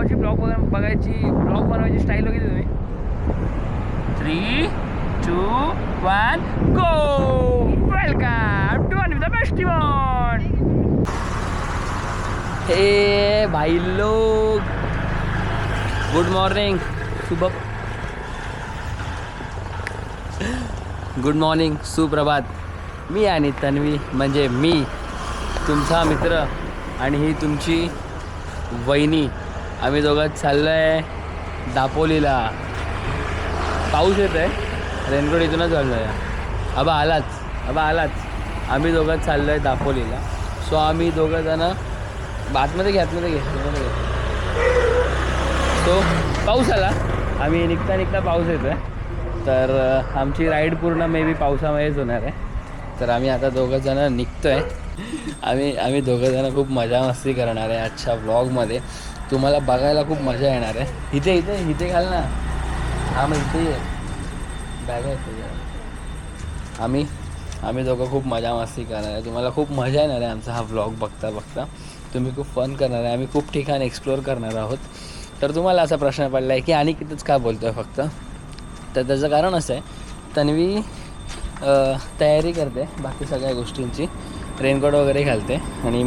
मानगावची blog बघायची, blog बनवायची style बघितली तुम्ही? 3, 2, 1 go. Welcome to the festival. हे भाई लोग, गुड मॉर्निंग. गुड मॉर्निंग, सुप्रभात. मी आणि तन्वी, म्हणजे मी तुमचा मित्र आणि ही तुमची वहिनी, आम्ही दोघं चाललो आहे दापोलीला. पाऊस येत आहे, रेनकोट इथूनच घाललो आहे. आबा आलाच. आम्ही दोघं चाललो आहे दापोलीला. सो आम्ही दोघं जणं आतमध्ये घे. सो पाऊस आला, आम्ही निघता पाऊस येतो आहे. तर आमची राईड पूर्ण मे बी पावसामध्येच होणार आहे. तर आम्ही आता दोघं जणं निघतो आहे. आम्ही दोघं जणं खूप मजा मस्ती करणार आहे आजच्या व्लॉगमध्ये. तुम्हाला बघायला खूप मजा येणार आहे. इथे घाल ना. हां मग इथे ये, बॅग आहे. आम्ही दोघं खूप मजा मस्ती करणार आहे. तुम्हाला खूप मजा येणार आहे आमचा हा व्लॉग बघता. तुम्ही खूप फन करणार आहे. आम्ही खूप ठिकाण एक्सप्लोअर करणार आहोत. तर तुम्हाला असा प्रश्न पडला आहे की आणि कितीच का बोलतो आहे फक्त, तर त्याचं कारण असं आहे, तन्वी तयारी करते बाकी सगळ्या गोष्टींची, रेनकोट वगैरे घालते आणि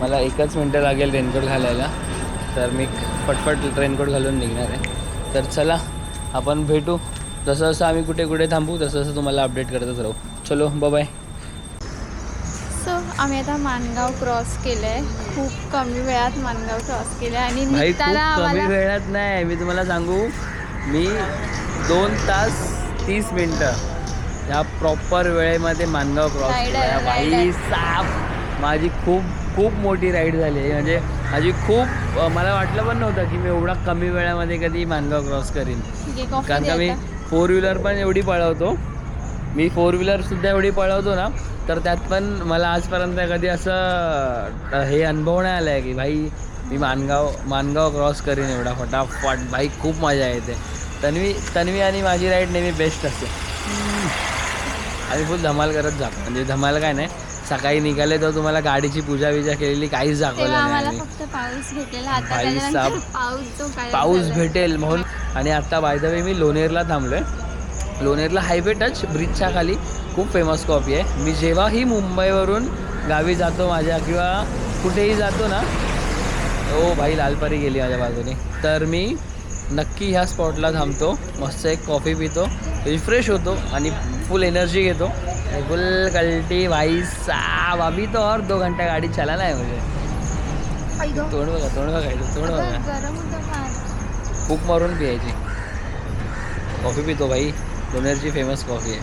मला 1 मिनटं लागेल रेनकोट घालायला. तर मी पटपट रेनकोट घालून निघणार आहे. तर चला आपण भेटू. जसं आम्ही कुठे थांबू तसं तुम्हाला अपडेट करतच राहू. चलो बाय. सो आम्ही आता मानगाव क्रॉस केलं आहे. खूप कमी वेळात मानगाव क्रॉस केलं आहे आणि भाई निघताना खूप कमी आम्हाला वेळात नाही, मी तुम्हाला सांगू, मी 2 तास 30 मिनटं या प्रॉपर वेळेमध्ये मानगाव क्रॉस केला. भाई साफ माझी खूप मोठी राईड झाली आहे. म्हणजे माझी खूप, मला वाटलं पण नव्हतं की मी एवढा कमी वेळामध्ये कधी मानगाव क्रॉस करीन. कारण का मी 4 व्हीलर पण एवढी पळवतो. मी 4 व्हीलरसुद्धा एवढी पळवतो ना, तर त्यात पण मला आजपर्यंत कधी असं हे अनुभव नाही आला आहे की भाई मी मानगाव क्रॉस करीन एवढा फटाफट. भाई खूप मजा येते. तन्वी आणि माझी राईड नेहमी बेस्ट असते. आम्ही फुल धमाल करत जातो. म्हणजे धमाल काय नाही, सकाळी निघाले तर तुम्हाला गाडीची पूजा काहीच दाखवलं नाही. फक्त पाऊस भेटेल. पाऊस भेटेल म्हणून. आणि आत्ता बाय द वे मी लोणेरला थांबलो आहे. लोणेरला हायवे टच ब्रिजच्या खाली खूप फेमस कॉफी आहे. मी जेव्हाही मुंबईवरून गावी जातो माझ्या किंवा कुठेही जातो ना, ओ भाई लालपरी गेली माझ्या बाजूने, तर मी नक्की ह्या स्पॉटला थांबतो. मस्त एक कॉफी पितो, रिफ्रेश होतो आणि फुल एनर्जी घेतो. फुल कल्टी भाई साहब. अभी तो और 2 घंटा गाडी चलाना है मुझे. तोंड बघा. खूप मारून पियायची. कॉफी पितो भाई, लोणेरची फेमस कॉफी आहे.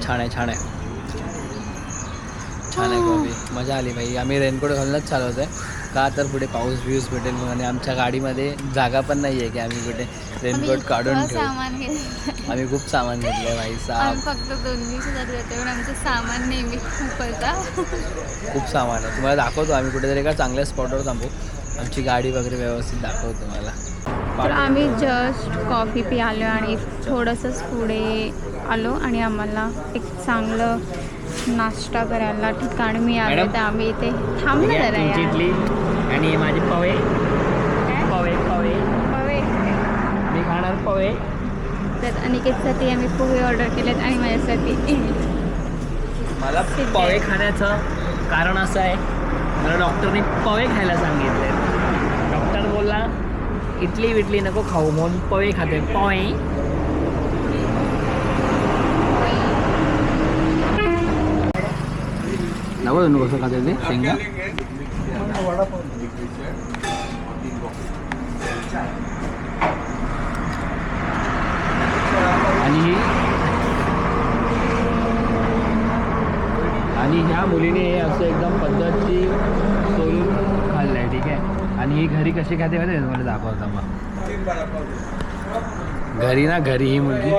छान आहे कॉफी. मजा आली भाई. आम्ही रेनकोट घालूनच चालवत आहे का, तर पुढे पाऊस भेटेल म्हणून. आणि आमच्या गाडीमध्ये जागा पण नाही आहे की आम्ही कुठे रेनकोट काढून ठेवू. आम्ही खूप सामान घेतलं आहे भाई साहब. फक्त 2 दिवसासाठी येतो, आमचं सामान नेहमी खूप होतं. खूप सामान आहे. तुम्हाला दाखवतो आम्ही कुठेतरी एका चांगल्या स्पॉटवर थांबू. आमची गाडी वगैरे व्यवस्थित दाखवतो तुम्हाला. तर आम्ही जस्ट कॉफी पियालो आणि थोडंसंच पुढे आलो आणि आम्हाला एक चांगलं नाश्ता करायला ठिकाण मिळालं. तर आम्ही इथे थांबलो जरा. आणि माझे पवे मी खाणार पवे. तर अनिकेतसाठी आम्ही पोहे ऑर्डर केलेत आणि माझ्यासाठी मला पवे खाण्याचं कारण असं आहे, मला डॉक्टरने पवे खायला सांगितले. डॉक्टर बोलला इडली विटली नको खाऊ म्हणून पवे खाते. पवे नको नको कसं खाते ते शेंगा. आणि ह्या मुलीने असं एकदम पद्धतशीर सोलून खाल्लं आहे. ठीक आहे. आणि ही घरी कशी खाते माहिती आहे तुम्हाला दाखवता. मग घरी ही मुलगी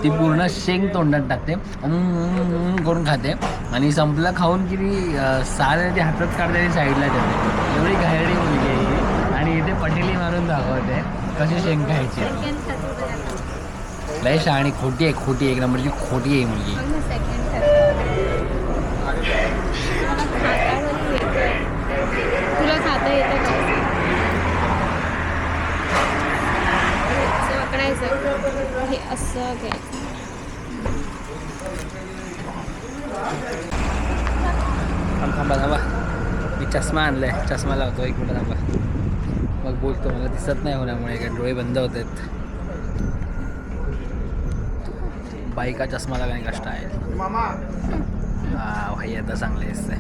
ती पूर्ण शेंग तोंडात टाकते करून खाते आणि संपला खाऊन की ती सारे ते हातात काढते आणि साईडला ठेवते. एवढी घायडी मुलगी आहे ही. आणि इथे पटेली मारून दाखवते कशी शेंग खायची. लय शहाणी. खोटी आहे, एक नंबरची खोटी आहे मुलगी. असं घ्यायचं. थांबा मी चष्मा आणलाय, चष्मा लावतो 1 मिनिट थांबा. मग बोलतो, मला दिसत नाही होण्यामुळे काय डोळे बंद होत आहेत. बाईका चष्मा लगाने का स्टाईल. हा भाई आता चांगले दिसतंय.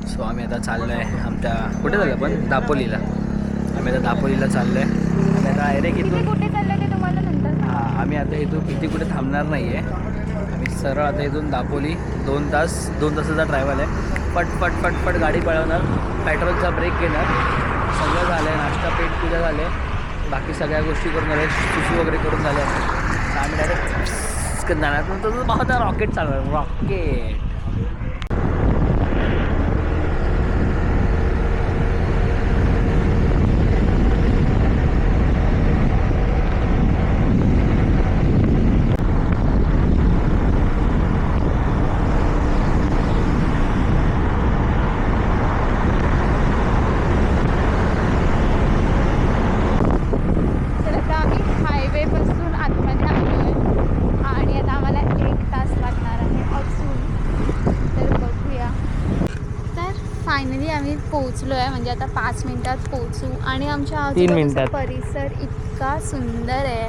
सो आम्ही आता चाललो आहे आमच्या कुठे झालं पण दापोलीला. आम्ही आता दापोलीला चाललो आहे. आम्ही आता डायरेक्ट इथून कुठे चाललं ते तुम्हाला नंतर. आम्ही आता इथून किती कुठे थांबणार नाही आहे. आम्ही सरळ आता इथून दापोली 2 तासाचा ट्रॅव्हल आहे. पट गाडी पळवणार, पेट्रोलचा ब्रेक घेणार. सगळं झालं आहे, नाश्ता पेट पूजा झाले, बाकी सगळ्या गोष्टी करून झाल्या, सुसू वगैरे करून झाल्या. तर आम्ही डायरेक्ट जाणार. तर पाहता रॉकेट चालणार, रॉकेट. फायनली आम्ही पोहोचलो आहे, म्हणजे आता 5 मिनिटात पोहोचू. आणि आमच्या 3 मिनिटात परिसर इतका सुंदर आहे.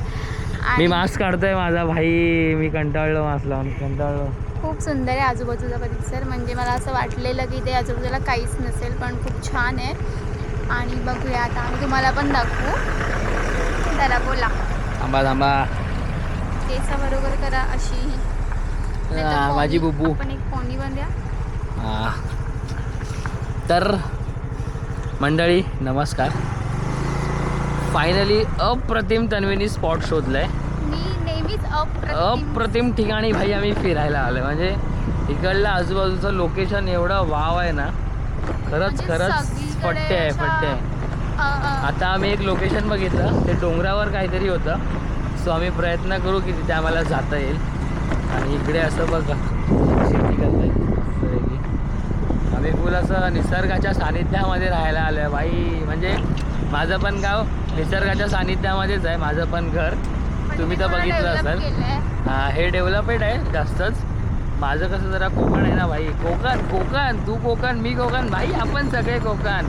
मी मास्क काढतोय माझा भाई, मी कंटाळलो मास्क लावून, कंटाळलो. खूप सुंदर आहे आजूबाजूचा परिसर. म्हणजे मला असं वाटलेलं की ते आजूबाजूला काहीच नसेल, पण खूप छान आहे. आणि बघूया आता आम्ही तुम्हाला पण दाखवू. जरा बोला. थांबा केसा बरोबर करा अशी. माझी बुबू. आपण एक पोनी बांधूया. तर मंडळी नमस्कार. फायनली अप्रतिम तन्वीनी स्पॉट शोधलाय. मी नेहमीच अप्रतिम ठिकाणी भाई आम्ही फिरायला आलोय. म्हणजे इकडलं आजूबाजूचं लोकेशन एवढं वाव आहे ना, खरंच फट्टे आहे. आता आम्ही एक लोकेशन बघितलं, ते डोंगरावर काहीतरी होतं. सो आम्ही प्रयत्न करू की तिथे आम्हाला जाता येईल. आणि इकडे असं बघा शेती करताय, आम्ही फुल असं निसर्गाच्या सानिध्यामध्ये राहायला आलो आहे भाई. म्हणजे माझं पण गाव निसर्गाच्या सानिध्यामध्येच आहे, माझं पण घर. तुम्ही तर बघितलं असाल. हे डेव्हलपमेंट आहे जास्तच. माझं कसं जरा कोकण आहे ना भाई. कोकण तू कोकण, मी कोकण भाई, आपण सगळे कोकण.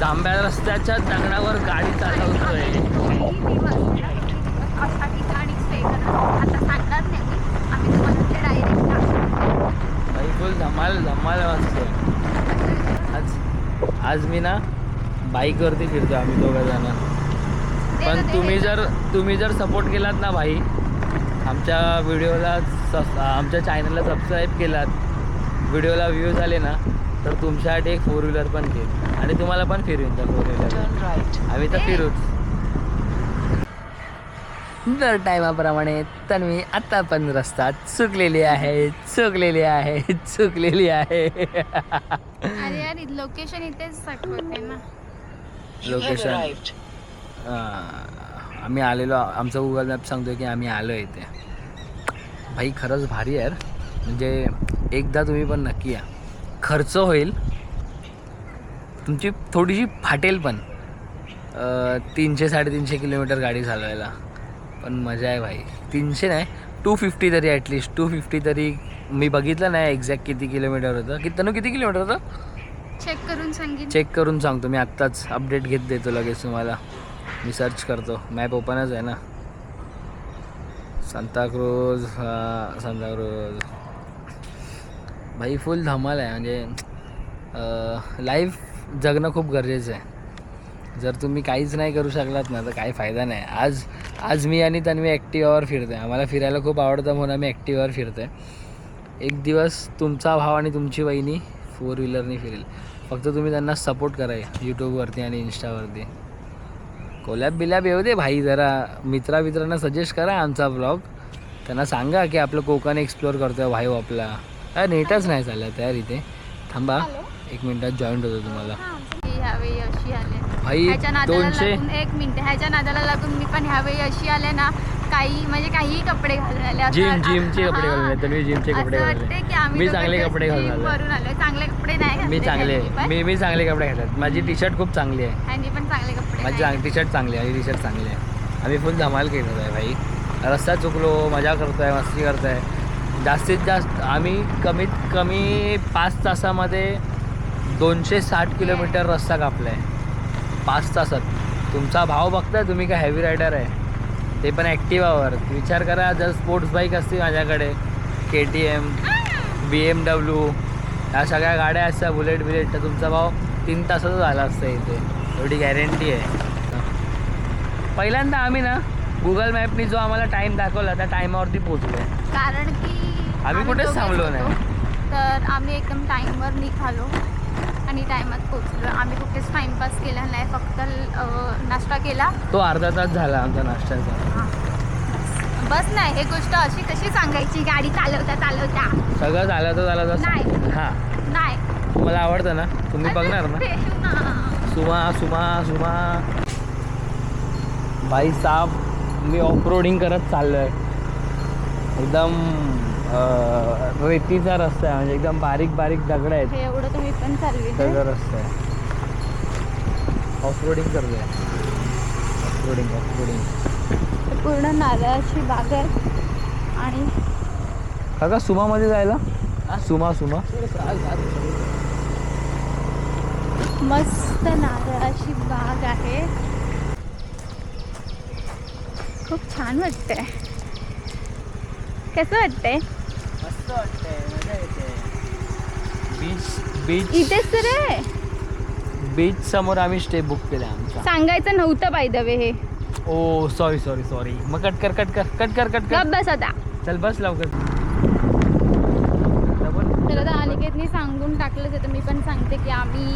तांब्या रस्त्याच्या दगडावर गाडी चालवतोय. भाई फुल धमाल वाजतोय. आज मी ना बाईकवरती फिरतो, आम्ही 2 जण. पण तुम्ही जर सपोर्ट केलात ना भाई, आमच्या व्हिडिओला आमच्या चॅनलला सबस्क्राईब केलात, व्हिडिओला व्ह्यूज आले ना, तर तुमच्यासाठी एक 4 व्हीलर पण घेईल आणि तुम्हाला पण फिरवीन त्या 4 व्हीलर. आम्ही तर फिरूच. दर टायमाप्रमाणे तन्वी आता पण रस्ता चुकलेली आहे. अरे यार लोकेशन इथेच दाखवते ना. लोकेशन आम्ही आलेलो, आमचा गुगल मॅप सांगतो की आम्ही आलो इथे. भाई खरंच भारी आहे. म्हणजे एकदा तुम्ही पण नक्की या. खर्च होईल, तुमची थोडीशी फाटेल पण. 300-350 किलोमीटर गाडी चालवायला, पण मजा आहे भाई. 300 नाही, 250 तरी ॲटलिस्ट 250 तरी. मी बघितलं नाही एक्झॅक्ट किती किलोमीटर होतं. किती किलोमीटर होतं चेक करून सांगतो मी. आत्ताच अपडेट देतो लगेच तुम्हाला. मी सर्च करतो, मॅप ओपनच आहे ना. सांताक्रूज भाई फुल धमाल आहे. म्हणजे लाईफ जगणं खूप गरजेचं आहे. जर तुम्ही काहीच नाही करू शकलात ना, तर काही फायदा नाही. आज मी आणि तन्वी ॲक्टिवावर फिरतो आहे. आम्हाला फिरायला खूप आवडतं म्हणून आम्ही ॲक्टिवावर फिरतो आहे. एक दिवस तुमचा भाव आणि तुमची वहिनी 4 व्हीलरनी फिरेल. फक्त तुम्ही त्यांना सपोर्ट करा यूट्यूबवरती आणि इंस्टावरती. कोलॅब येऊ दे भाई. जरा मित्रांना सजेस्ट करा आमचा ब्लॉग. त्यांना सांगा की आपलं कोकण एक्सप्लोअर करतो आहे भाई. आपला नेटच नाही चालत यार इथे. थांबा 1 मिनिटात जॉईंट होतो तुम्हाला. भाई 200 1 मिनिट. ह्याच्या नादाला लागून मी पण ह्यावेळी अशी आले ना, काही कपडे घालून आले. जिमचे कपडे घालून आले. तुम्ही जिमचे कपडे घालून. मी चांगले कपडे घालून आलो. चांगले कपडे नाही. मी चांगले कपडे घालतात. माझी टी शर्ट खूप चांगली आहे. पण चांगले कपडे. माझी टी शर्ट चांगली आहे. टी शर्ट चांगली आहे. आम्ही फुल धमाल केलेलं आहे भाई. रस्ता चुकलो, मजा करतोय, मस्ती करतोय. जास्तीत जास्त आम्ही कमीत कमी 5 तासामध्ये 260 किलोमीटर रस्ता कापला आहे 5 तासात. तुमचा भाव बघताय तुम्ही, काय हेवी रायडर आहे ते पण ॲक्टिवावर. विचार करा, जर स्पोर्ट्स बाईक असती माझ्याकडे, KTM, BMW, ह्या सगळ्या गाड्या असत्या, बुलेट तर तुमचा भाव 3 तासाचा झाला असता इथे, एवढी गॅरंटी आहे. पहिल्यांदा आम्ही ना गुगल मॅपनी जो आम्हाला टाईम दाखवला त्या टायमावरती पोहोचलो आहे. कारण की आम्ही कुठेच दोघेच थांबलो होतो. नाही. तर आम्ही एकदम टाईमवर निघालो आणि टायमात पोचलो. आम्ही कुठेच टाइमपास केला नाही, फक्त नाश्ता केला. तो अर्धा तास झाला आमचा नाश्त्याचा. हां, बस नाही, हे गोष्ट अशी कशी सांगायची, गाडी चालवता सगळं झालं तर झालं तसं. नाही. हां, नाही. तुम्हाला आवडतं ना, तुम्ही बघणार ना. सुमा भाई साहब, मी ऑफरोडिंग करत चाललो आहे. एकदम रेतीचा रस्ता आहे, म्हणजे एकदम बारीक दगड आहेत. हे एवढं तुम्ही पण चालवी सगळं रस्ता आहे. ऑफरोडिंग करतोय. ऑफरोडिंग पूर्ण नारळाची बाग आहे. आणि काका सुमामध्ये जायला, सुमा मस्त नारळाची बाग आहे. खूप छान वाटतंय. कसं वाटतंय? मस्त वाटतंय, मजा येते. बीच इथेच तर आहे. बीच समोर आम्ही स्टे बुक केला आमचा. सांगायचं नव्हतं बाय द वे हे. ओ सॉरी. मग कट कर. गप बस आता. चल बस लवकर. तर आता अनिकेतनी सांगून टाकलंच आहे, तर मी पण सांगते की आम्ही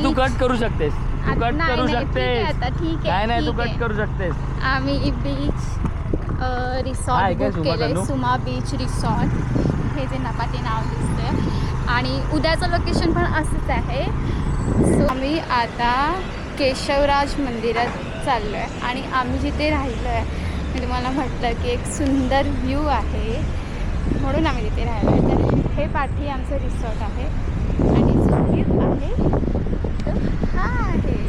तू कट करू शकतेस. नाही, ठीक आहे आता, ठीक आहे, नाही तू ठीक कट आहे. करू शकतेस. आम्ही बीच रिसॉर्ट काय बुक सुमा केलं आहे, चालू? सुमा बीच रिसॉर्ट. हे जे नपाटे नाव दिसतंय. आणि उद्याचं लोकेशन पण असंच आहे. सो आम्ही आता केशवराज मंदिरात चाललो आहे. आणि आम्ही जिथे राहिलो आहे, मी तुम्हाला म्हटलं की एक सुंदर व्ह्यू आहे, म्हणून आम्ही तिथे राहिलो आहे. तर हे पाठी आमचं रिसॉर्ट आहे. आणि जो व्ह्यू आहे तो हा आहे.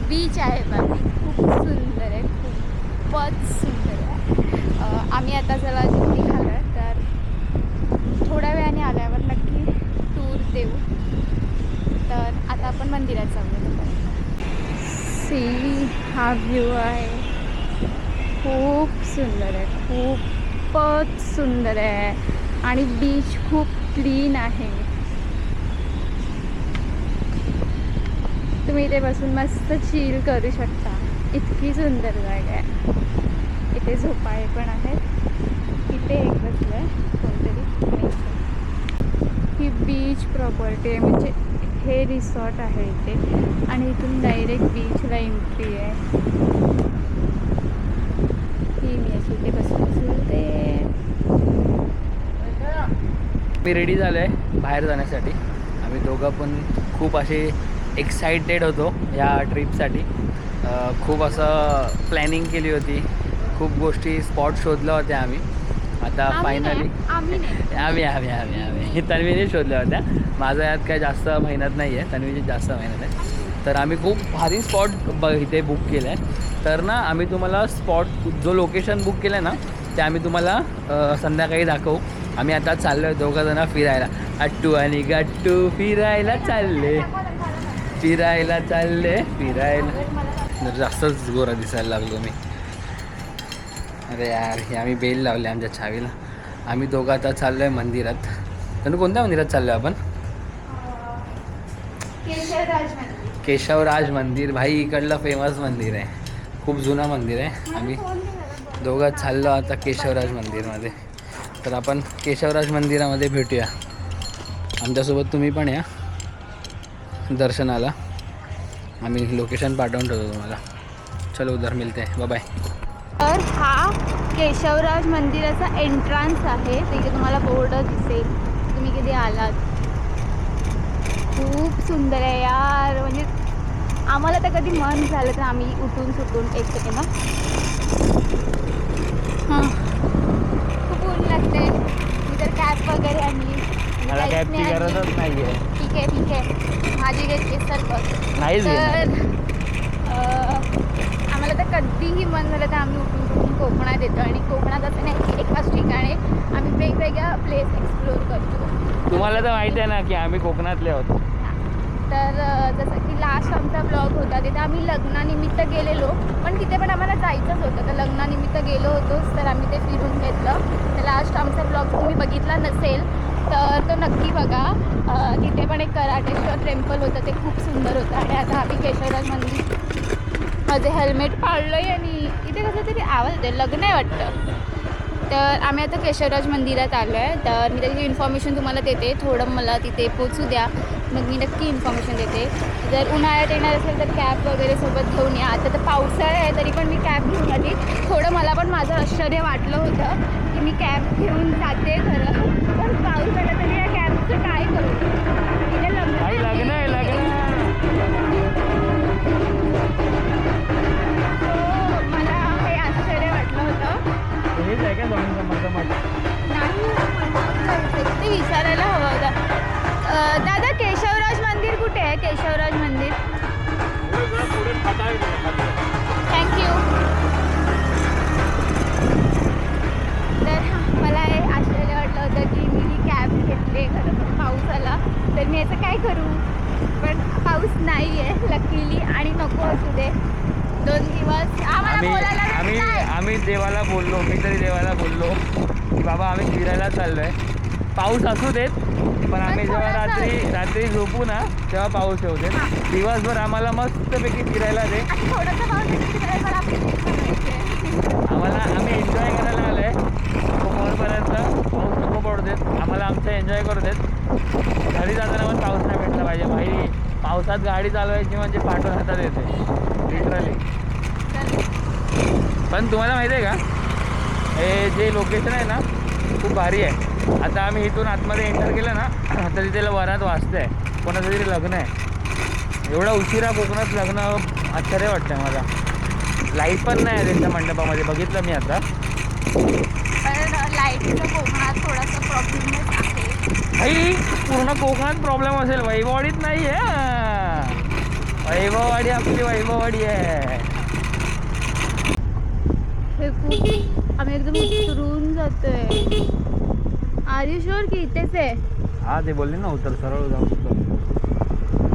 बीच आहे बाकी, खूप सुंदर आहे, खूपच सुंदर आहे. आम्ही आता चला निघालो आहे, तर थोड्या वेळाने आल्यावर नक्की टूर देऊ. तर आता आपण मंदिरात जाऊया. सी हा व्ह्यू आहे, खूप सुंदर आहे, खूपच सुंदर आहे. आणि बीच खूप क्लीन आहे. तुम्ही इथे बसून मस्त चिल करू शकता. इतकी सुंदर जागा आहे. इथे झोपाळे पण आहेत. इथे एक बसलं आहे कोणतरी. ही बीच प्रॉपर्टी आहे, म्हणजे हे रिसॉर्ट आहे इथे. आणि इथून डायरेक्ट बीचला एंट्री आहे. ही मी अशी इथे बसून झुलते. मी रेडी झालो आहे बाहेर जाण्यासाठी. आम्ही दोघं पण खूप असे एक्सायटेड होतो या ट्रिपसाठी. खूप असं प्लॅनिंग केली होती, खूप गोष्टी स्पॉट शोधल्या होत्या आम्ही. आता फायनली आम्ही तन्वीने शोधल्या होत्या. माझं यात काय जास्त मेहनत नाही आहे, तन्वीची जास्त मेहनत आहे. तर आम्ही खूप भारी स्पॉट इथे बुक केलं आहे. तर ना आम्ही तुम्हाला स्पॉट जो लोकेशन बुक केलं आहे ना, ते आम्ही तुम्हाला संध्याकाळी दाखवू. आम्ही आता चाललो आहे दोघंजणं फिरायला. अट्टू आणि गट्टू फिरायला चालले. जास्तच गोरा दिसायला लागलो मी. अरे यार, हे आम्ही बेल लावले आमच्या छावीला. आम्ही दोघं आता चाललो आहे मंदिरात. तर कोणत्या मंदिरात चाललो आहे आपण? केशवराज मंदिर. भाई इकडलं फेमस मंदिर आहे, खूप जुनं मंदिर आहे. आम्ही दोघं चाललो आता केशवराज मंदिरमध्ये. तर आपण केशवराज मंदिरामध्ये भेटूया. आमच्यासोबत तुम्ही पण या दर्शनाला. आम्ही लोकेशन पाठवून ठेवतो तुम्हाला. चलो उधर मिलते हैं, बाय. तर हा केशवराज मंदिराचा एंट्रन्स आहे. तिथे तुम्हाला बोर्ड दिसेल, तुम्ही कधी आलात. खूप सुंदर आहे यार. म्हणजे आम्हाला तर कधी मन झालं तर आम्ही उठून सुटून एक सेकंड. हां, खूप ऊन लागते. मी तर कॅब वगैरे आणली. मला कॅबची गरजच नाही आहे. ठीक आहे माझी घेतली सर बस. नाहीच तर घेणार. आम्हाला तर कधीही मन झालं तर आम्ही उठून कोकणात येतो आणि कोकणात असं नाही की एकाच ठिकाणी आम्ही वेगवेगळ्या प्लेस एक्सप्लोअर करतो. तुम्हाला तर माहिती आहे ना की आम्ही कोकणातले आहोत. तर जसं की लास्ट आमचा ब्लॉग होता तिथे आम्ही लग्नानिमित्त गेलेलो, पण तिथे पण आम्हाला जायचंच होतं. तर लग्नानिमित्त गेलो होतोच तर आम्ही ते फिरून घेतलं. तर लास्ट आमचा ब्लॉग तुम्ही बघितला नसेल तर तो नक्की बघा. तिथे पण एक कराटेश्वर टेम्पल होतं, ते खूप सुंदर होतं. आणि आता आम्ही केशवराज मंदिर माझे हेल्मेट पाळलं आहे आणि इथे कसं तरी आवाज येते, लग्न आहे वाटतं. तर आम्ही आता केशवराज मंदिरात आलो आहे. तर मी त्याची इन्फॉर्मेशन तुम्हाला देते, थोडं मला तिथे पोचू द्या, मग मी नक्की इन्फॉर्मेशन देते. जर उन्हाळ्यात येणार असेल तर कॅब वगैरे सोबत घेऊन या. आता तर पावसाळा आहे तरी पण मी कॅब घेऊन आली. थोडं मला पण माझं आश्चर्य वाटलं होतं की मी कॅब घेऊन जाते खरं, पण पाऊस आला तरी या कॅबचं काय करू. तिथे लग्न आहे लग्न. मला हे आश्चर्य वाटलं होतं. हेच आहे का नाही, ते विचारायला हवं होतं. दादा केशवराज मंदिर कुठे आहे? केशवराज मंदिर. थँक्यू. तर मला हे आश्चर्य वाटलं होतं की मी कॅब घेतली खरं, पण पाऊस आला तर मी याचं काय करू. पण पाऊस नाही आहे लकीली, आणि नको असू दे 2 दिवस आम्हाला बोलायला आम्ही नाही. आम्ही देवाला बोललो, मी तरी देवाला बोललो की बाबा आम्ही फिरायला चाललोय, पाऊस असू देत, पण आम्ही जेव्हा रात्री झोपू ना तेव्हा पाऊस येऊ देत. दिवसभर आम्हाला मस्तपैकी फिरायला दे. थोडंसं आम्हाला आम्ही एन्जॉय करायला आलोय कोकणपर्यंत. पाऊस नको पडू देत, आम्हाला आमचं एन्जॉय करू देत. घरी जाताना पण पाऊस नाही भेटला पाहिजे भाई. पावसात गाडी चालवायची म्हणजे पाठवून हातात येते लिटरली. पण तुम्हाला माहिती आहे का, हे जे लोकेशन आहे ना खूप भारी आहे. आता आम्ही इथून आतमध्ये एंटर केलं ना तर तिथे वरात वाजतं आहे, कोणाचं तरी लग्न आहे. एवढा उशिरा कोकणात लग्न, आश्चर्य वाटतं मला. लाईट पण नाही आहे त्यांच्या मंडपामध्ये, बघितलं मी आता. लाईटचा कोकणात थोडासा प्रॉब्लेम आहे. भाई पूर्ण कोकणात प्रॉब्लेम असेल, वैभववाडीत नाही आहे. वैभववाडी आपली वैभववाडी आहे. हे खूप आम्ही एकदम उतरून जातोय. आयुष्योर की इथेच आहे. हा ते बोलले ना उतर, सरळ जाऊ.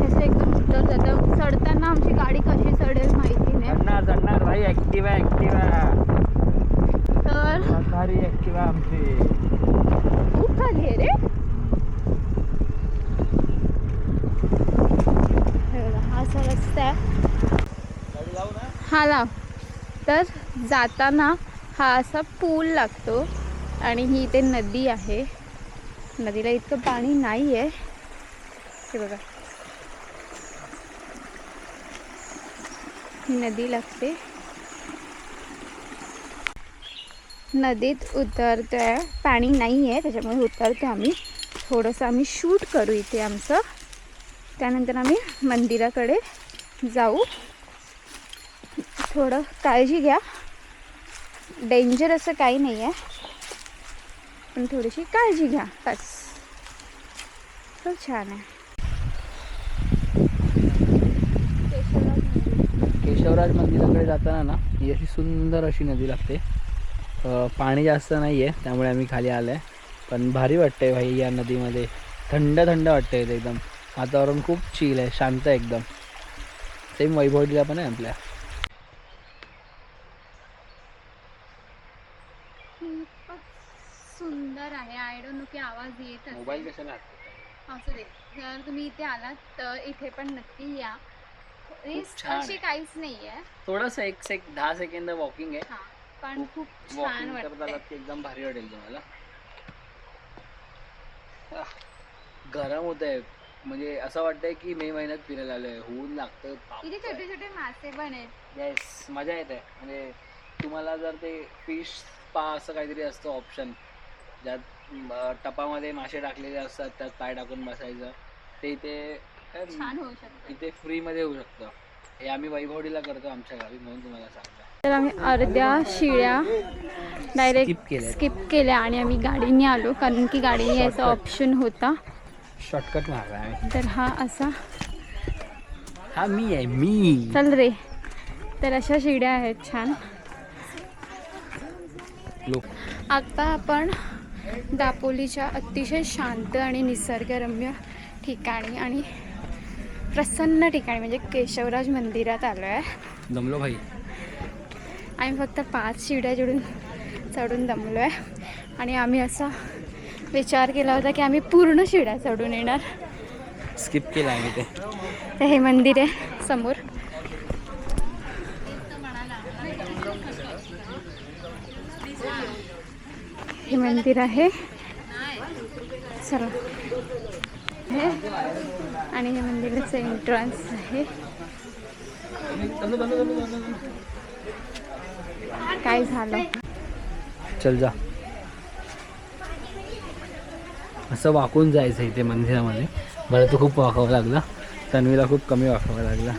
असं एकदम उतर जातं. चढताना आमची गाडी कशी चढेल माहिती नाही. चढणार भाई. ॲक्टिवा तर भारी ॲक्टिवा आमची. खूप खाली आहे रे. हा असा रस्ता आहे. हा लाव. तर जाताना हा असा पूल लागतो आणि ही इथे नदी आहे. नदीला इतकं पाणी नाही आहे. हे बघा, ही नदी लागते. नदीत उतरतोय, पाणी नाही आहे त्याच्यामुळे उतरतो आम्ही. थोडंसं आम्ही शूट करू इथे आमचं, त्यानंतर आम्ही मंदिराकडे जाऊ. थोडं काळजी घ्या, डेंजर असं काही नाही आहे, पण थोडीशी काळजी घ्या बस. खूप छान आहे. केशवराज मंदिराकडे जाताना ना ही अशी सुंदर अशी नदी लागते. पाणी जास्त नाही आहे त्यामुळे आम्ही खाली आलो आहे, पण भारी वाटतंय भाई या नदीमध्ये. थंड थंड वाटतंय एकदम. वातावरण खूप चिल आहे, शांत आहे एकदम. सेम वैभवडीला पण आहे आपल्या. सुंदर आहे. आय डोंट नो की आवाज येत असेल. मोबाईल कशाला असू दे. जर तुम्ही इथे आलात तर इथे पण नक्की या. रिस्क अशी काहीच नाही आहे. थोडंसं 10 सेकंद वॉकिंग आहे. हां, पण खूप छान वाटतंय. एकदम भारी वाटेल तुम्हाला. गरम होत आहे, म्हणजे असं वाटतंय की मे महिन्यात फिरायला आलोय. ऊन लागतं. इथे छोटे छोटे मासे पण आहेत. येस, मजा येते. म्हणजे तुम्हाला जर ते फिश स्पा असं काहीतरी असतं ऑप्शन, ज्यात टपामध्ये मासे टाकलेले असतात, त्यात पाय टाकून बसायचं, ते इथे छान होऊ शकतं. इथे फ्रीमध्ये होऊ शकतं. हे आम्ही वैभवडीला करतो आमच्या गावी, म्हणून तुम्हाला सांगतो. तर आम्ही अर्ध्या शिळ्या डायरेक्ट स्किप केल्या आणि आम्ही गाडीने आलो, कारण की गाडीने यायचा ऑप्शन होता. शॉर्टकट मारला आहे. तर हा असा. हा मी आहे, मी. चल रे. तर अशा शिड्या आहेत छान. लोक आता आपण दापोलीच्या अतिशय शांत आणि निसर्गरम्य ठिकाणी आणि प्रसन्न ठिकाणी म्हणजे केशवराज मंदिरात आलो आहे. दमलो भाई. आम्ही फक्त 5 शिड्या चढून दमलो आहे आणि आम्ही असा विचार केला होता की आम्ही पूर्ण शिड्या चढून येणार. स्किप केला आम्ही ते. तर हे मंदिर आहे समोर. हे मंदिर आहे चला हे आणि हे मंदिराचं एंट्रन्स आहे. काय झालं चल जा. असं वाकून जायचं इथे मंदिरामध्ये. मला तो खूप वाकावं लागला. तन्वीला खूप कमी वाकावं लागला.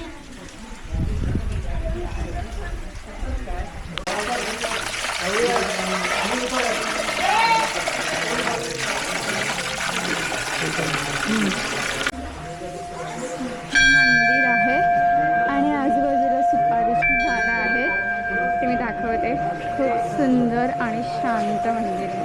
मंदिर आहे आणि आजूबाजूला सुपारीची झाडं आहेत. ते मी दाखवते. खूप सुंदर आणि शांत मंदिर आहे.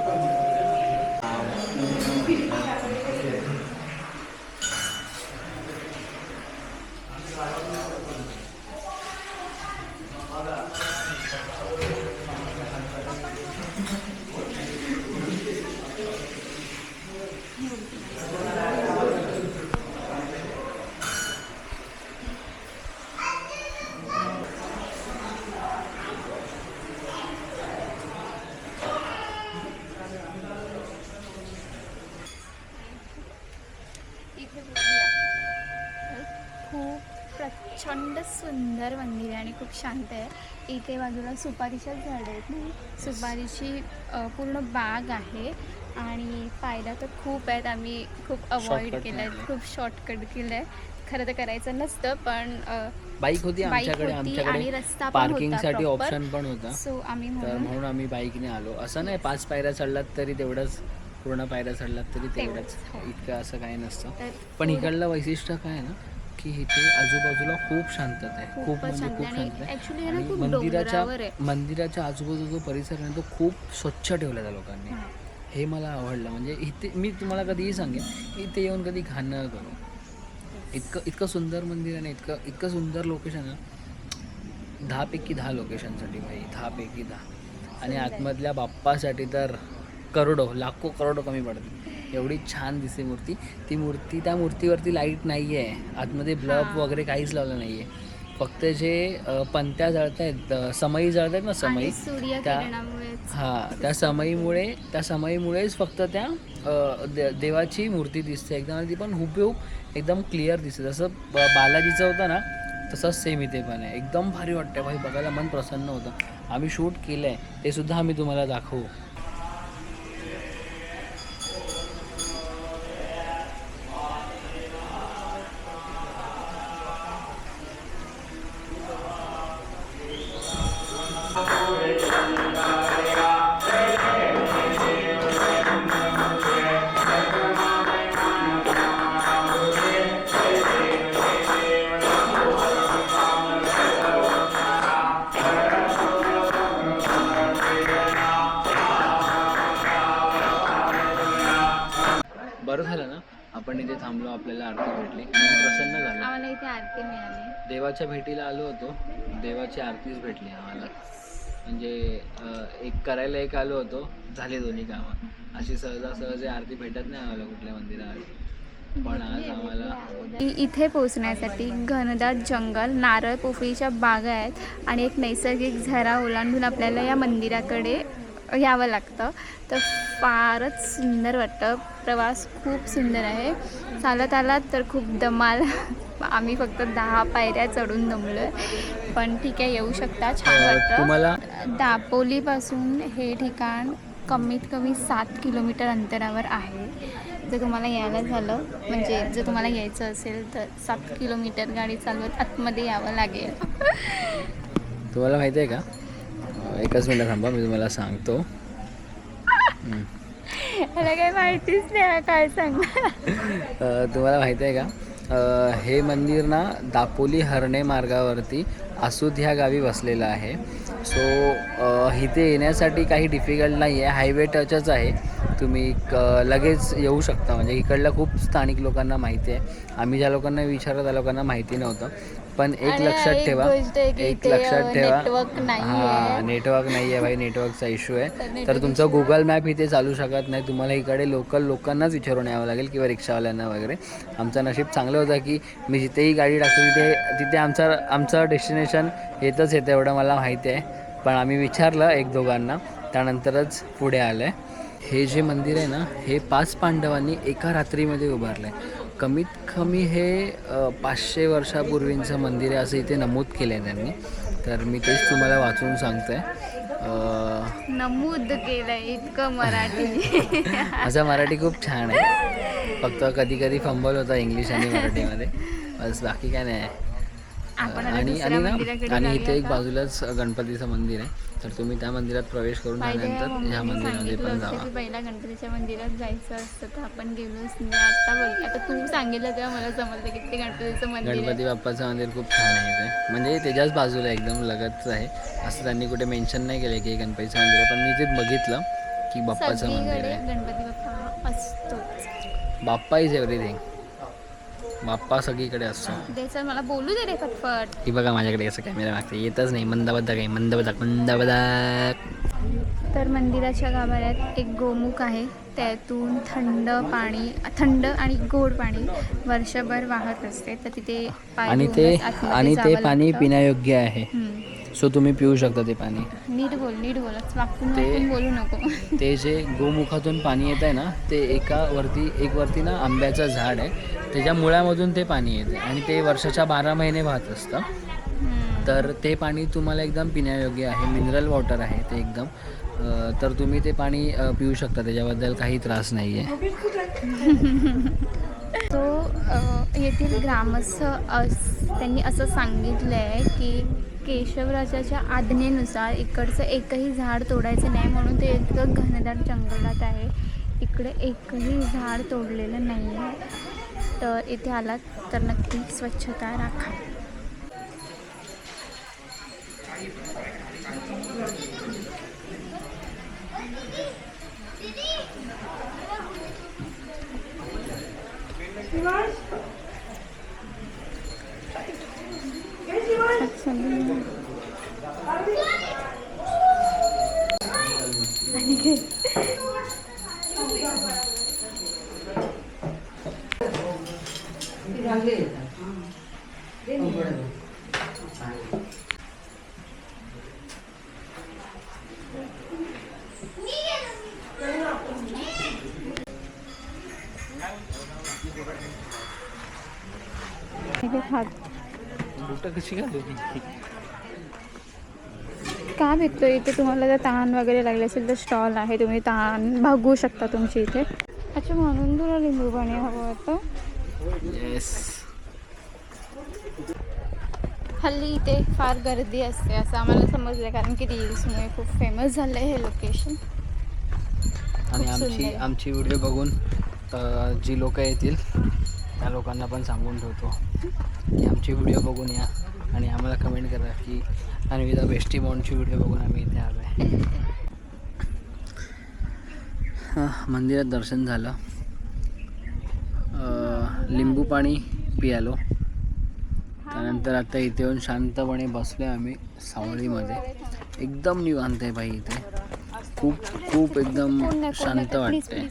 इथे खूप प्रचंड सुंदर मंदिर आहे आणि खूप शांत आहे. इथे बाजूला सुपारीच्याच झाडं आहेत ना. सुपारीची पूर्ण बाग आहे आणि पायऱ्या तर खूप आहेत. आम्ही खूप अवॉइड केलं आहे. खूप शॉर्टकट केलं आहे. खरं तर करायचं नसतं पण बाईक होती आमच्याकडे. आणि रस्ता पार्किंगसाठी ऑप्शन पण होता. सो आम्ही म्हणून आम्ही बाईकने आलो. असं नाही 5 पायऱ्या चढलात तरी तेवढंच, पूर्ण पायऱ्या चढलात तरी तेवढंच. इतकं असं काही नसतं. पण इकडलं वैशिष्ट्य काय आहे ना की इथे आजूबाजूला खूप शांतता आहे. खूप म्हणजे खूप शांत आहे. आणि मंदिराच्या आजूबाजूचा जो परिसर आहे तो खूप स्वच्छ ठेवला त्या लोकांनी. हे मला आवडलं. म्हणजे इथे मी तुम्हाला कधीही सांगेन इथे येऊन कधी घाण न करू. इतकं सुंदर मंदिर आहे ना. इतकं सुंदर लोकेशन आहे. 10 पैकी 10 लोकेशनसाठी भाई. 10 पैकी 10. आणि आतमधल्या बाप्पासाठी तर लाखो करोडो कमी पडते. एवढी छान दिसते मूर्ती. त्या मूर्तीवरती लाईट नाही आहे. आतमध्ये ब्लब वगैरे काहीच लावलं नाही आहे. फक्त जे पंत्या जळत आहेत, समई जळत आहेत ना, समई, त्या समईमुळेच फक्त त्या देवाची मूर्ती दिसते एकदम. ती पण हुबेहूब एकदम क्लिअर दिसते. जसं बालाजीचं होतं ना तसंच सेम इथे पण आहे. एकदम भारी वाटतं भाई. बघायला मन प्रसन्न होतं. आम्ही शूट केलं आहे ते सुद्धा आम्ही तुम्हाला दाखवू. बरं झालं ना आपण इथे थांबलो. आपल्याला आरती भेटली. प्रसन्न झालं. आम्हाला इथे आरती मिळाली. देवाच्या भेटीला आलो होतो. देवाची आरतीच भेटली आम्हाला. म्हणजे एक करायला एक आलो होतो, झाले दोन्ही कामं. अशी सहजासहज आरती भेटत नाही आम्हाला कुठल्या मंदिरात. पण आज आम्हाला इथे पोहोचण्यासाठी घनदाट जंगल, नारळ पोफळीच्या बागा आहेत आणि एक नैसर्गिक झरा ओलांडून आपल्याला या मंदिराकडे यावं लागतं. तर फारच सुंदर वाटतं. प्रवास खूप सुंदर आहे. चालत आलात तर खूप दमाल. आम्ही फक्त 10 पायऱ्या चढून दमलो आहे. पण ठीक आहे, येऊ शकता. छान वाटतं. तुम्हाला दापोलीपासून हे ठिकाण कमीत कमी 7 किलोमीटर अंतरावर आहे. जर तुम्हाला यायला झालं म्हणजे जर तुम्हाला यायचं असेल तर 7 किलोमीटर गाडी चालवत आतमध्ये यावं लागेल. तुम्हाला माहिती आहे का, एकच मिनिट थांबा मी तुम्हाला सांगतो. मला काही माहितीच नाही. काय सांग. तुम्हाला माहिती आहे का हे मंदिर ना दापोली हर्णे मार्गावरती आसूद ह्या गावी वसलेलं आहे. सो इथे येण्यासाठी काही डिफिकल्ट नाही आहे, हायवे टचच आहे. तुम्ही लगेच येऊ शकता. म्हणजे इकडल्या खूप स्थानिक लोकांना माहिती आहे. आम्ही ज्या लोकांना विचारलं त्या लोकांना माहिती नव्हतं. पण एक लक्षात ठेवा, नेटवर्क हां नेटवर्क नाही आहे भाई, नेटवर्कचा इश्यू आहे. तर तुमचं गुगल मॅप इथे चालू शकत नाही. तुम्हाला इकडे लोकल लोकांनाच विचारून यावं लागेल किंवा रिक्षावाल्यांना वगैरे. आमचं नशीब चांगलं होतं की मी जिथेही गाडी टाकतो तिथे आमचं डेस्टिनेशन येतच येतं, एवढं मला माहिती आहे. पण आम्ही विचारलं एक दोघांना, त्यानंतरच पुढे आलं आहे. हे जे मंदिर आहे ना, हे 5 पांडवांनी एका रात्रीमध्ये उभारलं आहे. कमीत कमी हे 500 वर्षापूर्वींचं मंदिर आहे असं इथे नमूद केलं आहे त्यांनी. तर मी तेच तुम्हाला वाचून सांगतो आहे. नमूद केलंय इतकं मराठी. माझा मराठी खूप छान आहे, फक्त कधी कधी फंबल होता इंग्लिश आणि मराठीमध्ये, बस बाकी काय नाही. आणि इथे एक बाजूलाच गणपतीचं मंदिर आहे. तर तुम्ही त्या मंदिरात प्रवेश करून झाल्यानंतर ह्या मंदिरामध्ये पण जावा. पहिला गणपतीच्या मंदिरात जायचं असतं तर आपण गेलोच नाही. आता तू सांगितलं तेव्हा मला समजलं की ते गणपतीचं मंदिर, गणपती बाप्पाचं मंदिर खूप छान आहे इथे. म्हणजे त्याच्याच बाजूला एकदम लगतच आहे. असं त्यांनी कुठे मेन्शन नाही केलं की हे गणपतीचं मंदिर आहे, पण मी ते बघितलं की बाप्पाचं मंदिर आहे. गणपती बाप्पा असतोच. बाप्पा इज एव्हरीथिंग. बाप्पा सगळीकडे असतो. त्याचं मला बोलू दे रे पटपट. ही बघा माझ्याकडे असं कॅमेरा मागते, येतच नाही. मंदबद्दक आहे, मंदबद्दक. तर मंदिराच्या गाभाऱ्यात एक गोमुख आहे. त्यातून थंड आणि गोड पाणी वर्षभर वाहत असते. तर तिथे आणि ते पाणी पिण्यायोग्य आहे. सो तुम्ही पिऊ शकता ते पाणी. नीट बोल वाकून बोलू नको. ते जे गोमुखातून पाणी येत आहे ना, ते एक वरती ना आंब्याचं झाड आहे, त्याच्या मुळामधून ते पाणी येते आणि ते वर्षाच्या 12 महिने वाहत असतं. तर ते पाणी तुम्हाला एकदम पिण्यायोग्य आहे, मिनरल वॉटर आहे ते एकदम. तर तुम्ही ते पाणी पिऊ शकता, त्याच्याबद्दल काही त्रास नाही आहे. तो येथील ग्रामस्थ त्यांनी असं सांगितलं आहे की केशवराजाच्या आज्ञेनुसार इकडचं एकही झाड तोडायचं नाही, म्हणून ते इतकं घनदाट जंगलात आहे. इकडे एकही झाड तोडलेलं नाही आहे. तर इथे आलात तर नक्की स्वच्छता राखा. कशी घालू का भेटतो इथे? तुम्हाला जर तहान वगैरे लागले असेल तर स्टॉल आहे, तुम्ही तहान भागवू शकता तुमची इथे. अच्छा, म्हणून तुला लिंबू पाणी हवं होतं. येस. हल्ली इथे फार गर्दी असते असं आम्हाला समजलं, कारण की रील्समुळे खूप फेमस झालं आहे हे लोकेशन. आणि आमची व्हिडिओ बघून जी लोक येतील त्या लोकांना पण सांगून ठेवतो की आमची व्हिडिओ बघून या आणि आम्हाला कमेंट करा की अन्विता बेस्टी बॉन्डची व्हिडिओ बघून आम्ही इथे आलो आहे. मंदिरात दर्शन झालं, लिंबू पाणी पियालो. त्यानंतर आता इथे येऊन शांतपणे बसलो आहे आम्ही सावळीमध्ये. एकदम निवांत आहे बाई इथे, खूप एकदम शांत वाटते.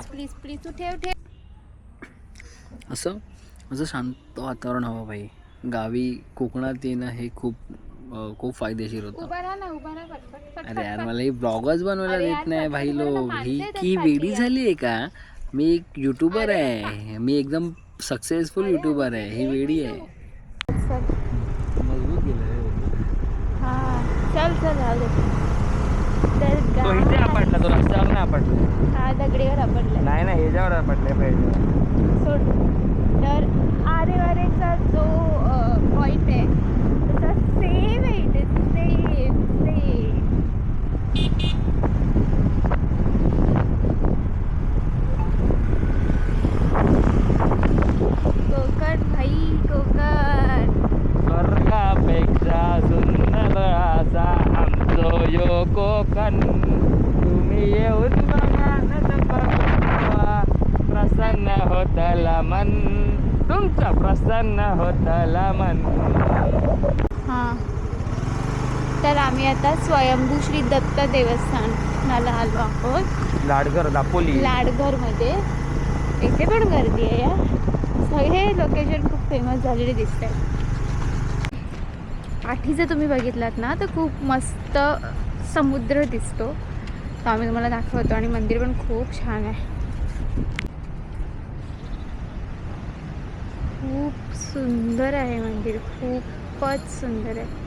असं शांत वातावरण हवं भाई. गावी कोकणात येणं हे खूप फायदेशीर होतं. अरे यार, मला ही ब्लॉगच बनवायला देत नाही भाई लोक. ही वेडी झाली आहे का? मी एक यूट्यूबर आहे, मी एकदम सक्सेसफुल यूट्यूबर आहे. ही वेडी आहे. मजबूत गेलं तो इथे आपटला, तो रस्त्यावर नाही आपटला. हा, दगडीवर आपटला. नाही याच्यावर आपटले पाहिजे. सोड. तर आरेवारेचा जो पॉईंट आहे तसा सेम आहे इथे, सेम. कोकण भाई मन, तुमचं प्रसन्न होतला मन. हां, तर आम्ही आता स्वयंभू श्री दत्त देवस्थानाला आलो आहोत. लाडघर दापोली. लाडघरमध्ये इथे पण गर्दी आहे या. सगळे लोकेशन खूप फेमस झालेले दिसत आहेत. पाठीचं तुम्ही बघितलात ना तर खूप मस्त समुद्र दिसतो. तो आम्ही तुम्हाला दाखवतो आणि मंदिर पण खूप छान आहे. खूप सुंदर आहे मंदिर, खूपच सुंदर आहे.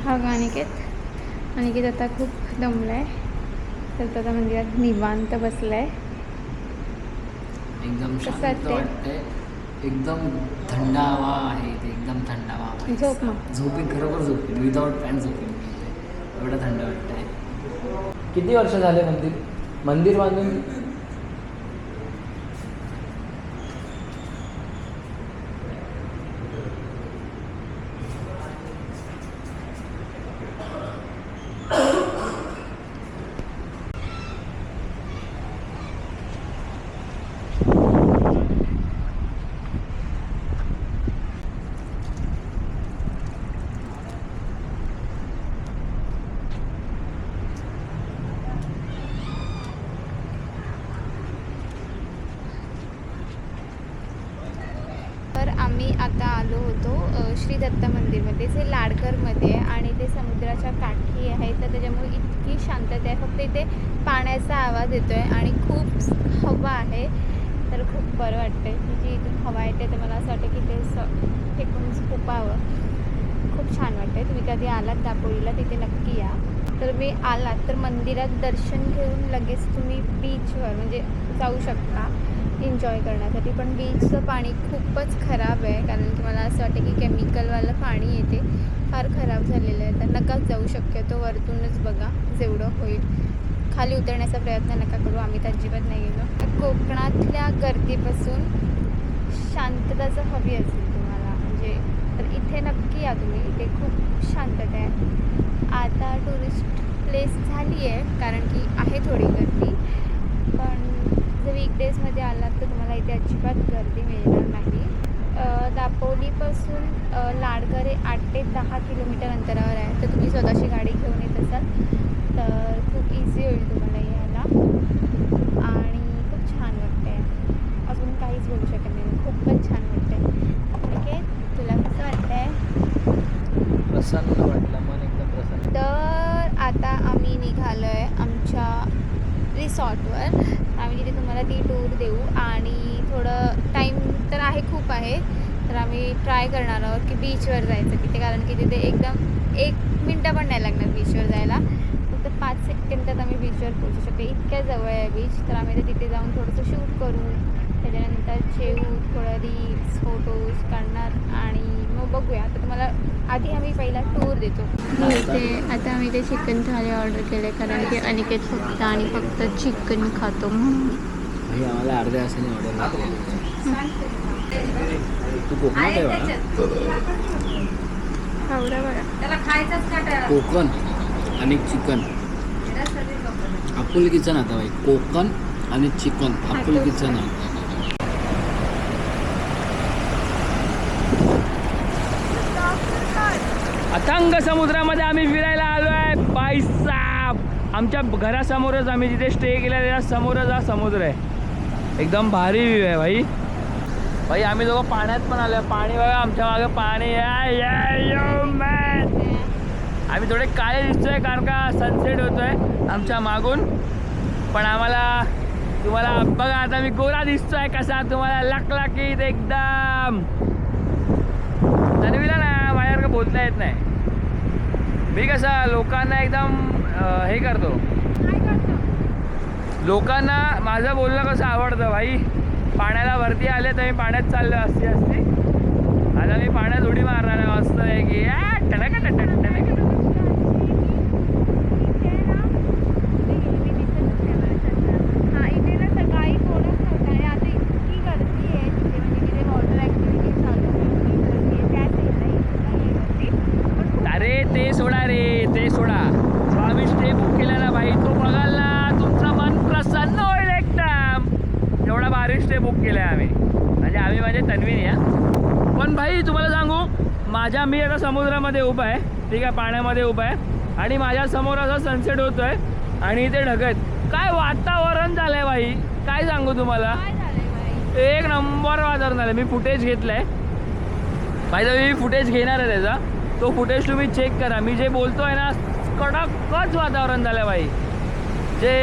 हा अनिकेत आता खूप दमला आहे, तर तो आता मंदिरात निवांत बसलाय. एकदम कसं शांत वाटतंय? वाटतंय. एकदम थंड हवा आहे ते, एकदम थंड हवा आहे. झोप मग. झोपेन, खरोखर झोपेन, विदाउट फॅन झोपेन मी इथे. एवढं थंड वाटतंय. किती वर्ष झाले मंदिर बांधून? तर आम्ही आता आलो होतो श्री दत्त मंदिरमध्ये, जे लाडघरमध्ये आहे आणि ते समुद्राच्या काठी आहे. तर त्याच्यामुळे इतकी शांतता आहे. फक्त इथे पाण्याचा आवाज येतो आहे आणि खूप हवा आहे. तर खूप बरं वाटतं आहे. की जी इथून हवा येते तर मला असं वाटतं की ते फेकून झोपावं. खूप छान वाटतं आहे. तुम्ही कधी आलात दापोलीला तिथे नक्की या. तर मी आलात तर मंदिरात दर्शन घेऊन लगेच तुम्ही बीचवर म्हणजे जाऊ शकता एन्जॉय करण्यासाठी. पण बीचचं पाणी खूपच खराब आहे, कारण की मला असं वाटतं की केमिकलवालं पाणी येते, फार खराब झालेलं आहे. तर नकाच जाऊ शक्यतो, वरतूनच बघा जेवढं होईल. खाली उतरण्याचा प्रयत्न नका करू, आम्ही तर अजिबात नाही गेलो. कोकणातल्या गर्दीपासून शांतताचं हवी असेल तुम्हाला म्हणजे, तर इथे नक्की या तुम्ही. इथे खूप शांतता आहे. आता टुरिस्ट प्लेस झाली आहे, कारण की आहे थोडी गर्दी. पण जर वीकडेजमध्ये आलात तर तुम्हाला इथे अजिबात गर्दी मिळणार नाही. दापोलीपासून लाडघर हे 8 ते 10 किलोमीटर अंतरावर आहे. तर तुम्ही स्वतःची गाडी घेऊन येत असाल तर खूप इझी होईल तुम्हाला यायला आणि खूप छान वाटते. अजून काहीच बोलू शकत नाही, खूपच छान वाटते. ठीक आहे, तुला कसं वाटतंय? प्रसन्न वाटलं, मन एकदम प्रसन्न. तर आता आम्ही निघालो आहे आमच्या रिसॉर्टवर. आम्ही तिथे तुम्हाला ती टूर देऊ आणि थोडं टाईम तर आहे, खूप आहे. तर आम्ही ट्राय करणार आहोत की बीचवर जायचं तिथे, कारण की तिथे एकदम 1 मिनटं पण नाही लागणार बीचवर जायला. फक्त 5 सेकंदात आम्ही बीचवर पोहोचू शकतो, इतक्या जवळ आहे बीच. तर आम्ही तिथे जाऊन थोडंसं शूट करू, त्याच्यानंतर जेवू, थोडं रील्स फोटोज काढणार आणि मग बघूया. तर तुम्हाला आधी आम्ही पहिला टूर देतो. इथे आता आम्ही ते चिकन थाली ऑर्डर केले, कारण की अनिकेत फक्त आणि फक्त चिकन खातो म्हणून. भाई आम्हाला अर्ध्या तासाने ऑर्डर. तू कोकणात आहे बघा. कोकण आणि चिकन आपुलकीचं नातं भाई. कोकण आणि चिकन आपुलकीचं नातं. अथांग समुद्रामध्ये आम्ही फिरायला आलो आहे बाईसाब. आमच्या घरासमोरच आम्ही जिथे स्टे केला त्या समोरच हा समुद्र आहे. एकदम भारी व्ह्यू आहे भाई. भाई आम्ही दोघं पाण्यात पण आलो आहे. पाणी बघा आमच्या मागे पाणी आहे. आम्ही थोडे काळे दिसतोय कारण का सनसेट होतोय आमच्या मागून. पण आम्हाला तुम्हाला बघा आता मी गोरा दिसतोय कसा, तुम्हाला लकलकीत एकदम. तन्वीला ना माझ्यासारखं बोलता येत नाही. मी कसं लोकांना एकदम हे करतो, लोकांना माझं बोलणं कसं आवडतं भाई. पाण्याला वरती आले तर मी पाण्यात चाललो असती आता मी पाण्यात उडी मारणार आहे मस्त आहे की अरे ते सोडा रे ते सोडा. जो आम्ही स्टे बुक केला ना भाई तो बघाल ना तुमचं मन प्रसन्न होईल एकदम. एवढा भारी स्टे बुक केलाय आम्ही म्हणजे तन्वीने या. पण भाई तुम्हाला सांगू मी आता समुद्रामध्ये उभा आहे ठीक आहे पाण्यामध्ये उभा आहे आणि माझ्या समोर असा सनसेट होतोय आणि इथे ढगत काय वातावरण झालंय भाई काय सांगू तुम्हाला. एक नंबर वातावरण झालं. मी फुटेज घेतलंय भाई मी फुटेज घेणार आहे त्याचा. तो फुटेज तुम्ही चेक करा. मी जे बोलतोय ना कडकच वातावरण झालं भाई. जे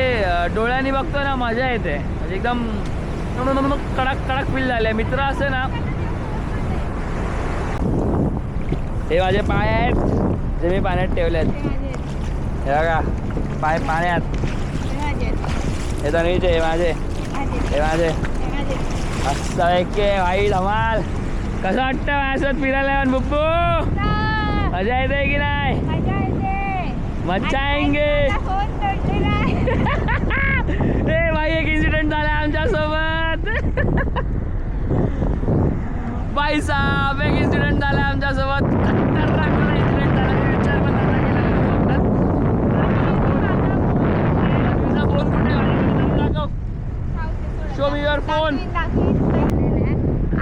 डोळ्यांनी बघतोय ना मजा येते म्हणजे एकदम कडक कडक फील झाले. मित्र असं ना हे माझे पाय आहेत जे मी पाण्यात ठेवले आहेत. हे बघा पाय पाण्यात. हे तन्वीचे हे माझे हे माझे मस्त आहे भाई धमाल. कसं वाटतं माझ्यासोबत फिरायला बुब्बू मजा येते की नाही. मजा आएंगे. ए भाई एक इन्सिडेंट झाला आमच्यासोबत भाई साहेब एक इन्सिडेंट झाला आमच्यासोबत. खतरनाक इन्सिडेंट झाला. मी विचार पण नव्हता केला. तुझा फोन कुठे दाखव. Show me your phone.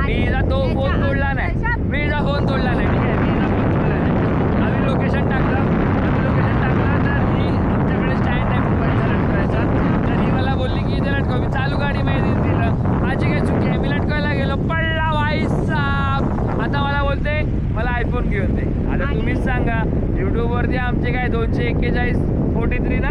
मी तो फोन तोडला नाही. मी फोन तोडला नाही ठीक आहे. मी फोन तोडला नाही. आम्ही लोकेशन टाकलं तर ही आमच्याकडे स्टँड आहे मोबाईल लटकवायचा. तर ही मला बोलली की इथे लटकव. मी चालू गाडी माहिती दिलं. माझी काही चुकी आहे. मी लटकवायला गेलो पडला भाई साहेब. आता मला बोलते मला आयफोन घेऊन दे. आता तुम्हीच सांगा यूट्यूबवरती आमचे काय 243 ना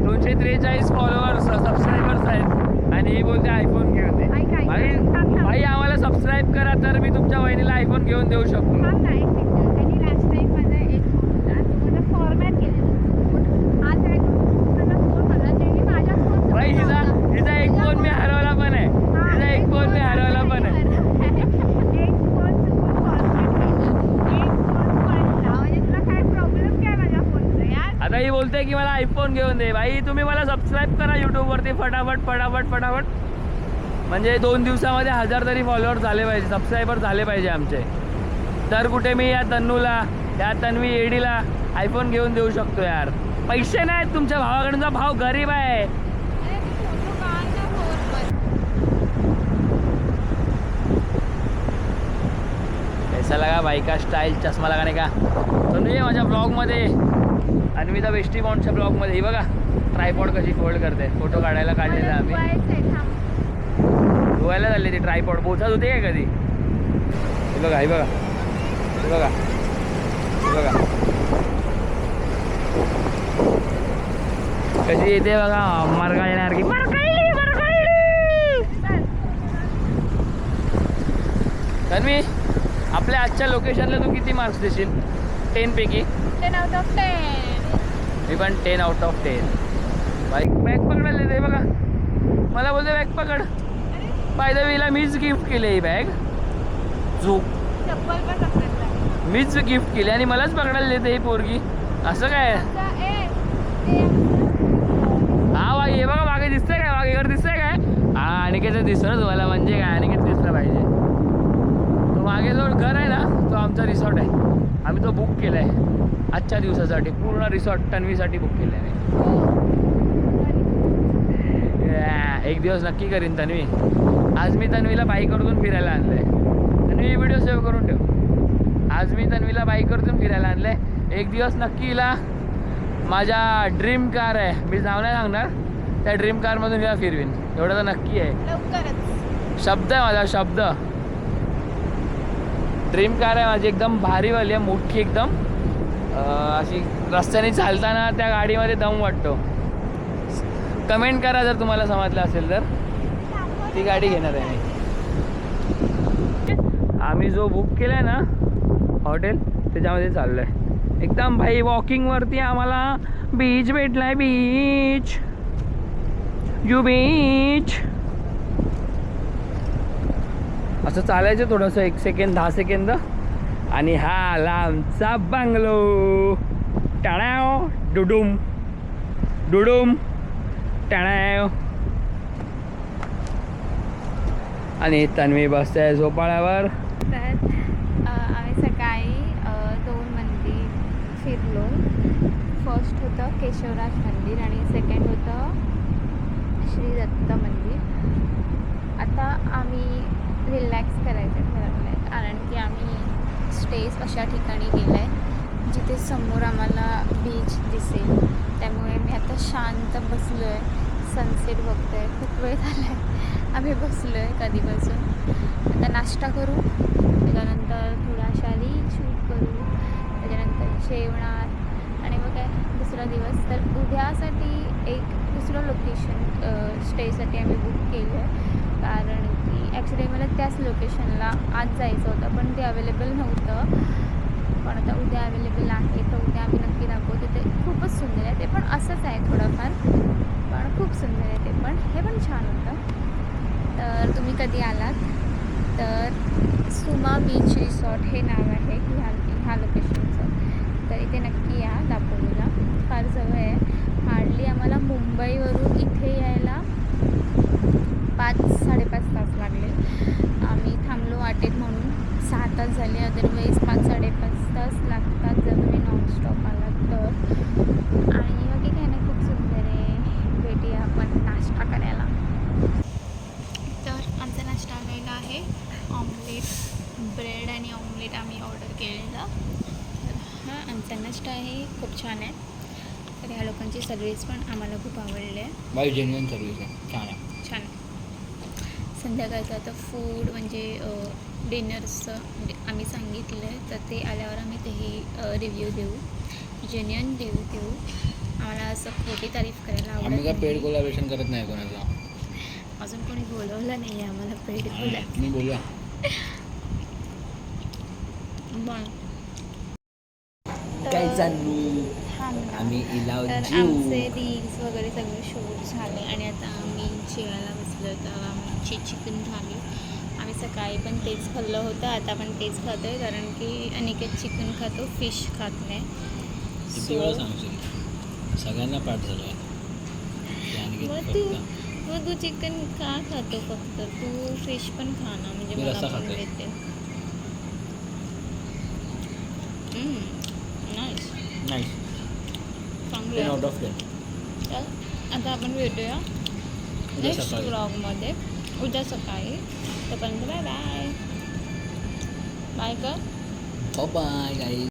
243 फॉलोअर्स सबस्क्रायबर्स आहेत आणि ही बोलते आयफोन घेऊन दे. भाई आम्हाला सबस्क्राईब करा तर मी तुमच्या वहिनीला आयफोन घेऊन देऊ शकतो. भाई हिचा एक फोन मी हरवला पण आहे. आता ही बोलते की मला आयफोन घेऊन दे. भाई तुम्ही मला सबस्क्राईब करा यूट्यूबवरती फटाफट म्हणजे 2 दिवसामध्ये 1000 तरी फॉलोअर झाले पाहिजे सबस्क्रायबर झाले पाहिजे आमचे. तर कुठे मी या तन्वी एडीला आयफोन घेऊन देऊ शकतो यार. पैसे नाहीत तुमच्या भावाकडूनचा भाव गरीब आहे. कैसा लगा भाई का स्टाईल चष्मा लगाने का. तन्वी माझ्या ब्लॉगमध्ये अन्विता बेस्टी बॉन्डच्या ब्लॉगमध्ये ही बघा ट्रायपॉड कशी फोल्ड करते. फोटो काढायला काढलेला आम्ही. धुवायला झाली ती ट्रायपॉड पोचत होते काय कधी. हे बघा कशी येते बघा मरकाळण्यासारखी. तन्वी आपल्या आजच्या लोकेशनला तू किती मार्क्स देशील 10 पैकी. 10 out of 10. मी पण 10 out of 10. बॅग पकडायला येते बघा. मला बोलते बॅग पकड. बाय द वेला मीच गिफ्ट केली ही बॅग. मीच गिफ्ट केली आणि मलाच पकडायला देते ही पोरगी. असं काय हा वाघ हे बघा मागे दिसतंय काय. वाघेकर दिसतंय काय. हा अनिकेत दिसतो ना तुम्हाला म्हणजे काय अनिकेत दिसलं पाहिजे. तो मागे जो घर आहे ना तो आमचा रिसॉर्ट आहे. आम्ही तो बुक केला आहे आजच्या दिवसासाठी. पूर्ण रिसॉर्ट तन्वीसाठी बुक केलं आहे मी. एक दिवस नक्की करीन तन्वी. आज मी तन्वीला बाईकवरून फिरायला आणलं आहे. तन्वी व्हिडिओ सेव्ह करून ठेव. आज मी तन्वीला बाईकवरून फिरायला आणलं आहे. एक दिवस नक्की हिला माझ्या ड्रीम कार आहे मी नाव नाही सांगणार त्या ड्रीम कारमधून हिला फिरवीन एवढं तर नक्की आहे. शब्द आहे माझा शब्द. ड्रीम कार आहे माझी एकदम भारीवाली आहे मोठी एकदम. अशी रस्त्याने चालताना त्या गाडीमध्ये दम वाटतो. कमेंट करा जर तुम्हाला समजलं असेल तर ती गाडी घेणार आहे मी. आम्ही जो बुक केला आहे ना हॉटेल त्याच्यामध्ये चाललो आहे एकदम भाई वॉकिंगवरती. आम्हाला बीच भेटला आहे. बीच यू बीच असं चालायचं थोडंसं 1 सेकंद 10 सेकंद आणि हा आला आमचा बंगलो. टाणाव डुडुम डुडुम टाणाव. आणि तन्वी बसते झोपाळ्यावर. तर आम्ही सकाळी 2 मंदिर फिरलो. फर्स्ट होतं केशवराज मंदिर आणि सेकंड होतं श्री दत्त मंदिर. आता आम्ही रिलॅक्स करायचं ठरवलं आहे, कारण की आम्ही स्टेज अशा ठिकाणी गेलं आहे जिथे समोर आम्हाला बीच दिसेल. त्यामुळे मी आता शांत बसलो आहे, सनसेट बघतो आहे. खूप वेळ झाला आहे आम्ही बसलो आहे कधीपासून. आता नाश्ता करू, त्याच्यानंतर थोडाशा रील शूट करू, त्याच्यानंतर जेवणार आणि मग काय दुसरा दिवस. तर उद्यासाठी एक दुसरं लोकेशन स्टेसाठी आम्ही बुक केलं आहे, कारण की ॲक्च्युली मला त्याच लोकेशनला आज जायचं होतं पण ते अवेलेबल नव्हतं. पण आता उद्या अवेलेबल आहे, तर उद्या आम्ही नक्की दाखवतो. ते खूपच सुंदर आहे, ते पण असंच आहे थोडंफार, पण खूप सुंदर आहे ते पण. हे पण छान होतं. तर तुम्ही कधी आलात तर सुमा बीच रिसॉर्ट हे नाव आहे ह्या लोकेशनचं. तर इथे नक्की या दापोलीला, फार जवळ आहे. हार्डली आम्हाला मुंबईवरून इथे यायला 5-5.5 तास लागले. आम्ही थांबलो वाटेत म्हणून 6 तास झाले. अदरवाईज 5-5.5 तास लागतात जर तुम्ही नॉनस्टॉप आलात तर. आणि बाकी काही नाही, खूप सुंदर आहे. भेटूया आपण नाश्ता करायला. तर आमचा नाश्ता आलेला आहे ऑमलेट, ब्रेड आणि ऑमलेट आम्ही ऑर्डर केलेला. तर हा आमचा नाश्ता आहे, खूप छान आहे. तर ह्या लोकांची सर्विस पण आम्हाला खूप आवडली आहे. बाई जेन्युइन सर्विस आहे, छान आहे. छान. संध्याकाळचं आता फूड म्हणजे डिनर्सचं म्हणजे आम्ही सांगितलं आहे, तर ते आल्यावर आम्ही तेही रिव्ह्यू देऊ, जेन्युइन रिव्ह्यू देऊ. आम्हाला असं खोटी तारीफ करायला आम्ही आवडत काय पेड नाही. कोलॅबोरेशन करत नाही कोणाचा. अजून कोणी बोलवलं नाही आहे आम्हाला पेड बोला. तुम्ही बोलूया. काय चालू आम्ही इलाव तर जीव. आमचे रील्स वगैरे सगळे शूट झाले आणि आता आम्ही जेवायला बसलो. तर आमची चिकन झाली. आम्ही सकाळी पण तेच खाल्लं होतं, आता पण तेच खातो आहे, कारण की अनिकेत चिकन खातो, फिश खात नाही. किती वेळा सांगशील, सगळ्यांना पाठ झालं आहे. मग तू चिकन का खातो फक्त, तू फिश पण खा ना, म्हणजे मी मला रस्सा पण खातोय. देते. नाईस नाईस, चांगलं 10 आहे. Out of 10. तर आता आपण भेटूया नेक्स्ट सकाळी. ब्लॉगमध्ये उद्या सकाळी. तोपर्यंत बाय बाय. बाय कर. Bye guys.